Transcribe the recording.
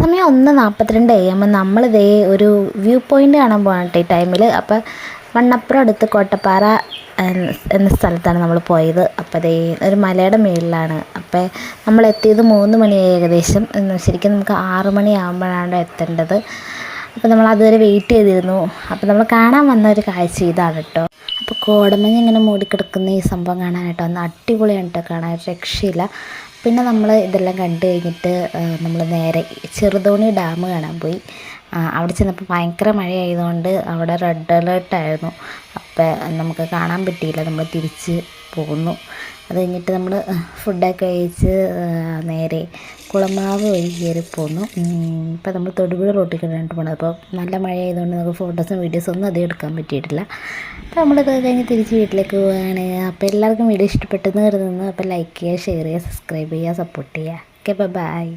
സമയം 1:42 AM. നമ്മളിതേ ഒരു view point കാണാൻ പോകണം ഈ ടൈമിൽ. അപ്പോൾ മണ്ണപ്പുറം അടുത്ത് കോട്ടപ്പാറ എന്ന സ്ഥലത്താണ് നമ്മൾ പോയത്. അപ്പോൾ അതേ ഒരു മലയുടെ മുകളിലാണ്. അപ്പോൾ നമ്മൾ എത്തിയത് 3 മണിയായി ഏകദേശം. ശരിക്കും നമുക്ക് 6 മണിയാകുമ്പോഴാണ് എത്തേണ്ടത്. അപ്പോൾ നമ്മൾ അതുവരെ വെയിറ്റ് ചെയ്തിരുന്നു. അപ്പോൾ നമ്മൾ കാണാൻ വന്ന ഒരു കാഴ്ച ഇതാണ് കേട്ടോ. അപ്പോൾ കോടമഞ്ഞ് ഇങ്ങനെ മൂടിക്കിടക്കുന്ന ഈ സംഭവം കാണാനായിട്ട് ഒന്ന് അടിപൊളിയാണ് കേട്ടോ, കാണാൻ രക്ഷയില്ല. പിന്നെ നമ്മൾ ഇതെല്ലാം കണ്ടു കഴിഞ്ഞിട്ട് നമ്മൾ നേരെ ചെറുതോണി ഡാം കാണാൻ പോയി. അവിടെ ചെന്നപ്പോൾ ഭയങ്കര മഴയായതുകൊണ്ട് അവിടെ റെഡ് അലേർട്ടായിരുന്നു. അപ്പോൾ നമുക്ക് കാണാൻ പറ്റിയില്ല, നമ്മൾ തിരിച്ച് പോന്നു. അത് കഴിഞ്ഞിട്ട് നമ്മൾ ഫുഡൊക്കെ കഴിച്ച് നേരെ കുളമാവ് വഴി കയറി പോന്നു. ഇപ്പോൾ നമ്മൾ തൊടുപുഴ റോട്ടിൽ കൂടെയാണ് പോണത്. അപ്പോൾ നല്ല മഴയായതുകൊണ്ട് നമുക്ക് ഫോട്ടോസും വീഡിയോസും ഒന്നും അധികം എടുക്കാൻ പറ്റിയിട്ടില്ല. അപ്പോൾ നമ്മളിത് കഴിഞ്ഞ് തിരിച്ച് വീട്ടിലേക്ക് പോവുകയാണ്. അപ്പോൾ എല്ലാവർക്കും വീഡിയോ ഇഷ്ടപ്പെട്ടെന്ന് കരുതുന്നു. അപ്പോൾ ലൈക്ക് ചെയ്യുക, ഷെയർ ചെയ്യുക, സബ്സ്ക്രൈബ് ചെയ്യുക, സപ്പോർട്ട് ചെയ്യുക. Okay, by.